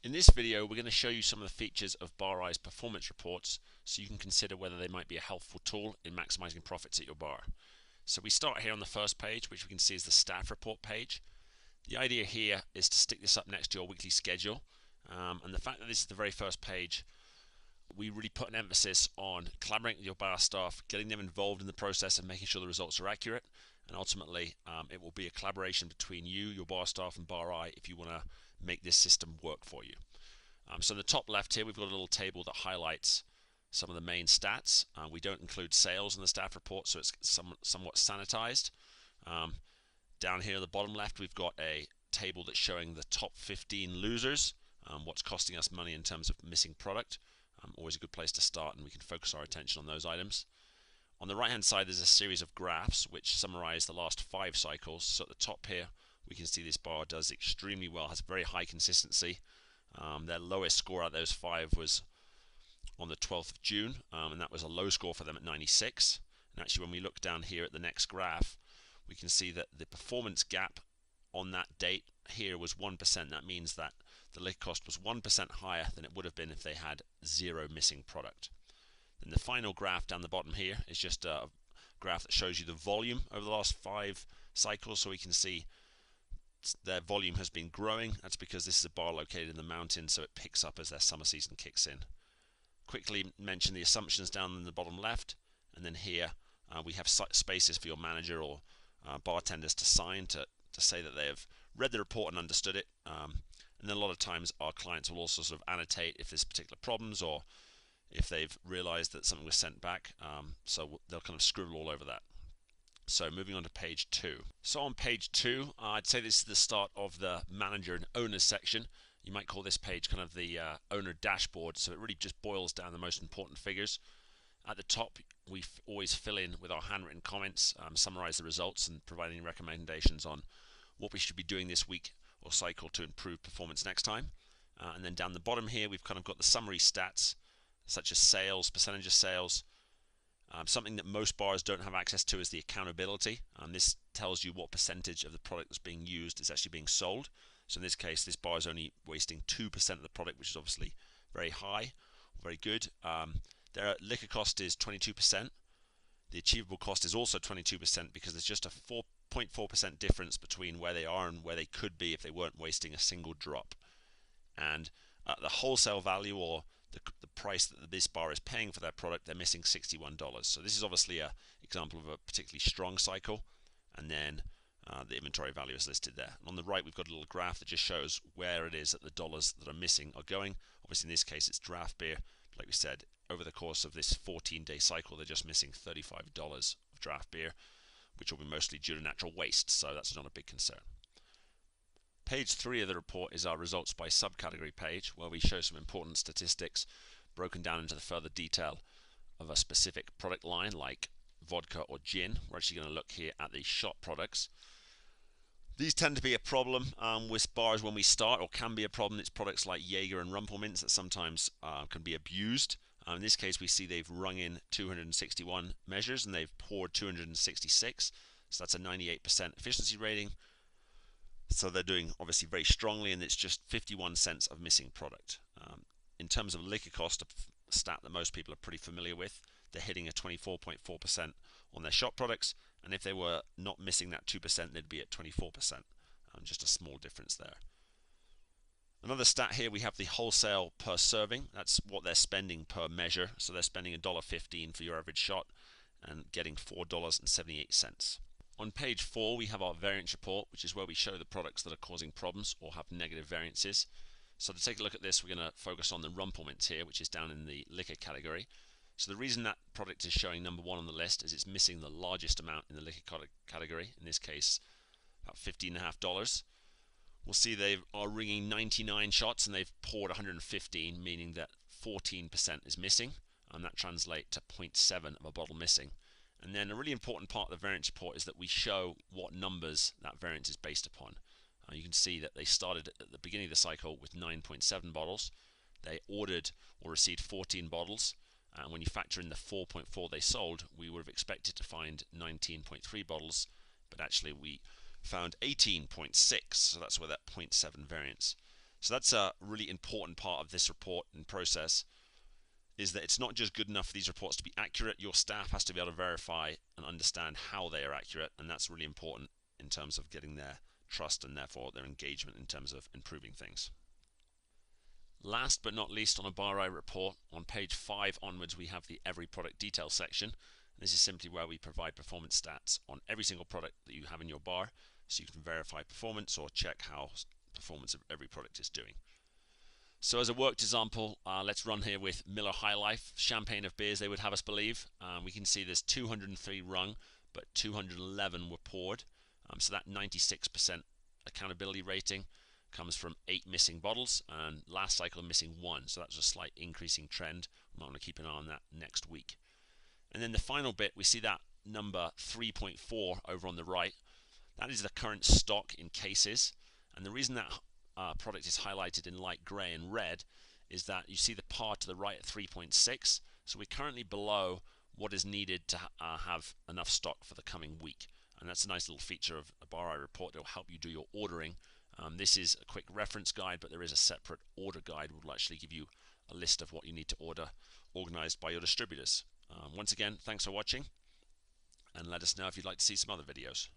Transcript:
In this video, we're going to show you some of the features of BarEye's performance reports so you can consider whether they might be a helpful tool in maximizing profits at your bar. So we start here on the first page, which we can see is the staff report page. The idea here is to stick this up next to your weekly schedule, and the fact that this is the very first page, we really put an emphasis on collaborating with your bar staff, getting them involved in the process and making sure the results are accurate, and ultimately it will be a collaboration between you, your bar staff, and BarEye if you want to make this system work for you. So in the top left here, we've got a little table that highlights some of the main stats. We don't include sales in the staff report, so it's somewhat sanitized. Down here at the bottom left, we've got a table that's showing the top 15 losers, what's costing us money in terms of missing product. Always a good place to start, and we can focus our attention on those items. On the right hand side, there's a series of graphs which summarize the last 5 cycles. So at the top here, we can see this bar does extremely well, has very high consistency. Their lowest score out of those 5 was on the 12th of June, and that was a low score for them at 96. And actually, when we look down here at the next graph, we can see that the performance gap on that date here was 1%. That means that the liquor cost was 1% higher than it would have been if they had 0 missing product. Then the final graph down the bottom here is just a graph that shows you the volume over the last 5 cycles, so we can see their volume has been growing. That's because this is a bar located in the mountains, so it picks up as their summer season kicks in. Quickly mention the assumptions down in the bottom left, and then here we have spaces for your manager or bartenders to sign to say that they have read the report and understood it. And then a lot of times our clients will also sort of annotate if there's particular problems or if they've realized that something was sent back, so they'll kind of scribble all over that. So moving on to page 2. So on page 2, I'd say this is the start of the manager and owners section. You might call this page kind of the owner dashboard, so it really just boils down the most important figures. At the top, we always fill in with our handwritten comments, summarize the results and provide any recommendations on what we should be doing this week or cycle to improve performance next time. And then down the bottom here, we've kind of got the summary stats, such as sales, percentage of sales. Something that most bars don't have access to is the accountability. This tells you what percentage of the product that's being used is actually being sold. So in this case, this bar is only wasting 2% of the product, which is obviously very high, very good. Their liquor cost is 22%. The achievable cost is also 22% because there's just a 4.4% difference between where they are and where they could be if they weren't wasting a single drop. And the wholesale value, or the price that this bar is paying for their product, they're missing $61. So this is obviously an example of a particularly strong cycle, and then the inventory value is listed there. And on the right, we've got a little graph that just shows where it is that the dollars that are missing are going. Obviously, in this case, it's draft beer. But like we said, over the course of this 14-day cycle, they're just missing $35 of draft beer, which will be mostly due to natural waste, so that's not a big concern. Page 3 of the report is our results by subcategory page, where we show some important statistics broken down into the further detail of a specific product line like vodka or gin. We're actually going to look here at the shot products. These tend to be a problem with bars when we start, or can be a problem. It's products like Jaeger and Rumpelminz that sometimes can be abused. In this case, we see they've rung in 261 measures and they've poured 266, so that's a 98% efficiency rating. So they're doing obviously very strongly, and it's just 51 cents of missing product. In terms of liquor cost, a stat that most people are pretty familiar with, they're hitting a 24.4% on their shot products, and if they were not missing that 2%, they'd be at 24%. Just a small difference there. Another stat here, we have the wholesale per serving. That's what they're spending per measure. So they're spending $1.15 for your average shot and getting $4.78. On page 4, we have our variance report, which is where we show the products that are causing problems or have negative variances. So to take a look at this, we're going to focus on the Rumpelminz here, which is down in the liquor category. So the reason that product is showing number 1 on the list is it's missing the largest amount in the liquor category, in this case about $15.50. We'll see they are ringing 99 shots and they've poured 115, meaning that 14% is missing, and that translates to 0.7 of a bottle missing. And then a really important part of the variance report is that we show what numbers that variance is based upon. You can see that they started at the beginning of the cycle with 9.7 bottles. They ordered or received 14 bottles. And when you factor in the 4.4 they sold, we would have expected to find 19.3 bottles, but actually we found 18.6, so that's where that 0.7 variance So that's a really important part of this report and process, is that it's not just good enough for these reports to be accurate. Your staff has to be able to verify and understand how they are accurate, and that's really important in terms of getting their trust and therefore their engagement in terms of improving things. Last but not least, on a BARI report, on page 5 onwards, we have the every product detail section. This is simply where we provide performance stats on every single product that you have in your bar, so you can verify performance or check how performance of every product is doing. So as a worked example, let's run here with Miller High Life, champagne of beers they would have us believe. We can see there's 203 rung, but 211 were poured. So that 96% accountability rating comes from 8 missing bottles, and last cycle missing 1. So that's a slight increasing trend. I'm going to keep an eye on that next week. And then the final bit, we see that number 3.4 over on the right. That is the current stock in cases. And the reason that product is highlighted in light grey and red is that you see the par to the right at 3.6. So we're currently below what is needed to have enough stock for the coming week. And that's a nice little feature of a BARI report that will help you do your ordering. This is a quick reference guide, but there is a separate order guide which will actually give you a list of what you need to order, organized by your distributors. Once again, thanks for watching, and let us know if you'd like to see some other videos.